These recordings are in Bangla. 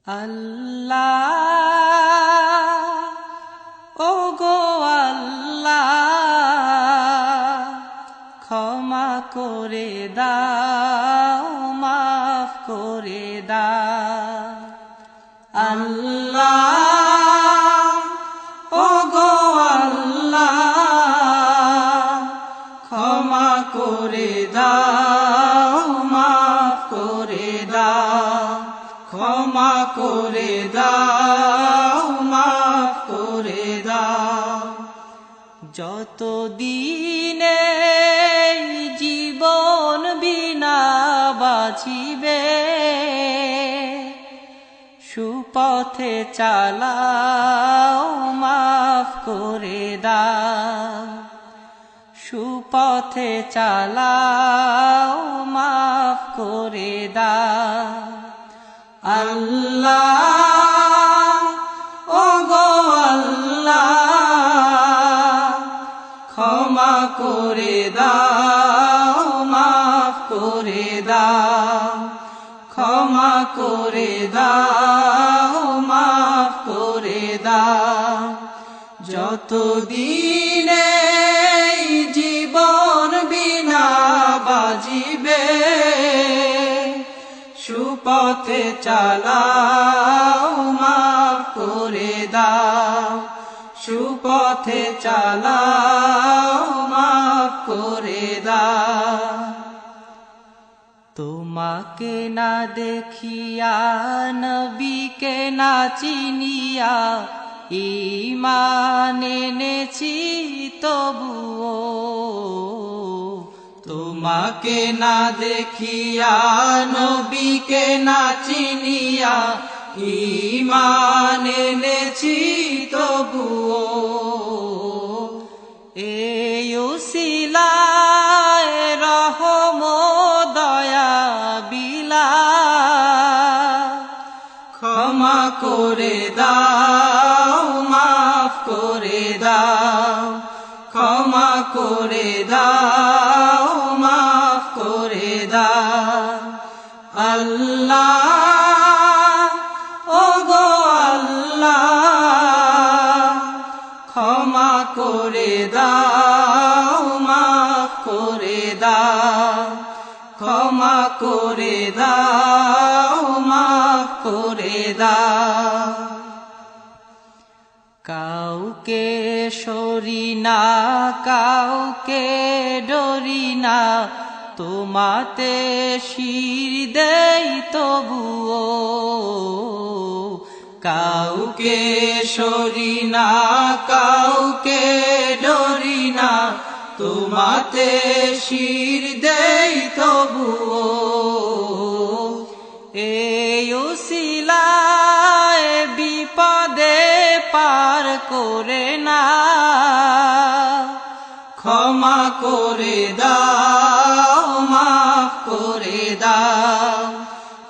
আল্লাহ ও গো আল্লাহ ক্ষমা করে দাও মাফ করে দাও আল্লাহ ও গো আল্লাহ ক্ষমা করে দাও মাফ করে দাও ক্ষমা করে দাও মাফ করে দাও যত দিনে জীবন বিনা বাঁচিবে সুপথে চালাও মাফ করে দাও সুপথে চালাও মাফ করে দাও আল্লাহ ও গো আল্লাহ ক্ষমা করে দাও মাফ করে দাও ক্ষমা করে দাও মাফ করে দাও যত দিনে জীবন বিনা বাজিবে সুপথে চালাও মাফ করে দাও সুপথে চালাও মাফ করে দাও তোমাকে না দেখিয়া নবীকে না চিনিয়া ঈমান এনেছি তবুও তোমাকে না দেখিয়া নবীকে না চিনিয়া ঈমান এনেছি তবুও এই উসিলায় রহম দয়া বিলা ক্ষমা করে দাও মাফ করে দাও ক্ষমা করে দাও মাফ করে দাও আল্লাহ ও গো আল্লাহ ক্ষমা করে দাও মাফ করে দাও ক্ষমা করে দাও মাফ করে দাও কাউকে সরি না কাউকে ডরি না তোমাতে শির দেই তবুও কাউকে সরি না কাউকে ডরি না তোমাতে শির দেই তবুও এই উসিলায় বিপদে পার করে না ক্ষমা করে দাও মাফ করে দাও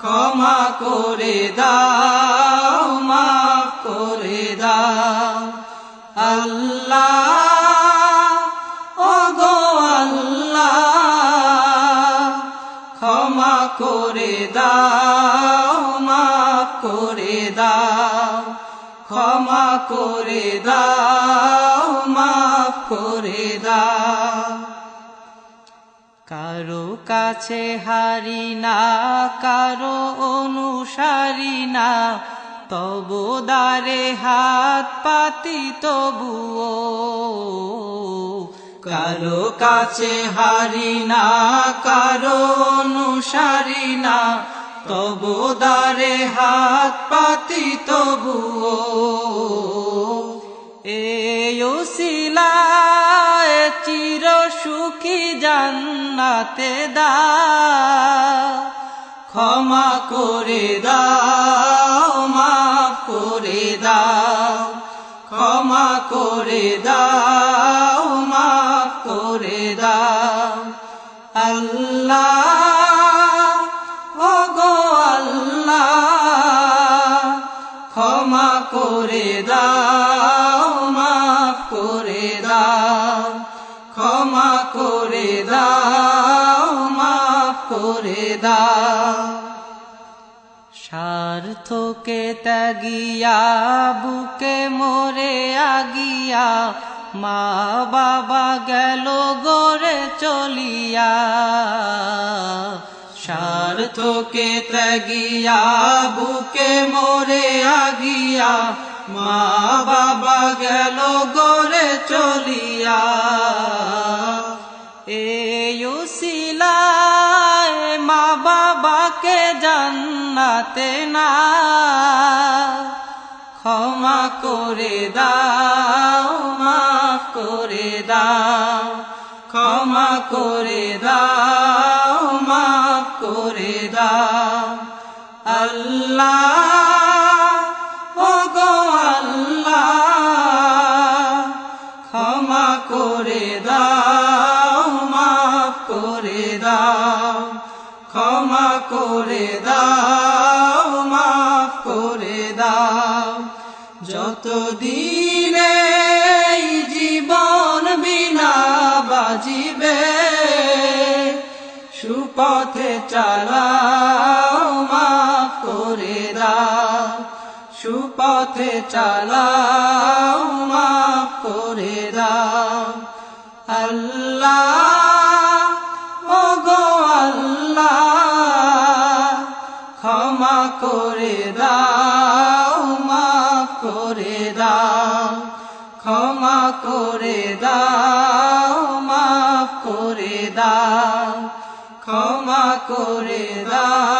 ক্ষমা করে দাও মাফ করে দাও আল্লাহ ও গো আল্লাহ ক্ষমা করে দাও মাফ করে দাও ক্ষমা করে দাও মাফ করে দাও কারো কাছে হারি না কারো অনুসারী না তবু দ্বারে হাত পাতি তবুও কারো কাছে হারি না কারো অনুসারী না তবু দ্বারে হাত পাতি তবুও এই উসিলায় চির সুখী জান্নাতে দাও ক্ষমা করে দাও মাফ করে দাও ক্ষমা করে দাও মাফ করে দাও আল্লাহ ও গো আল্লাহ ক্ষমা করে দাও মাফ করে দাও ক্ষমা করে দাও মাফ করে দাও স্বার্থ স্বার্থকে ত্যাগিয়া বুকে মোরে আগিয়া মা বাবা গেল গড়ে চলিয়া স্বার্থকে ত্যাগিয়া বুকে মোরে আগিয়া মা বাবা গেল গড়ে চলিয়া এই উসিলায় মা বাবাকে জান্নাতে না ক্ষমা করে দাও মাফ করে দাও ক্ষমা করে দাও মাফ করে দাও আল্লাহ ও গো আল্লাহ ক্ষমা করে দাও মাফ করে দাও ক্ষমা করে দাও মাফ করে দাও যতদিনে জীবন বিনা বাজিবে সুপথে চালাও মাফ করে দাও সুপথে চালাও মাফ করে দাও আল্লাহ ও গো আল্লাহ ক্ষমা করে দাও মাফ করে দাও ক্ষমা করে দাও মাফ করে দাও ক্ষমা করে দাও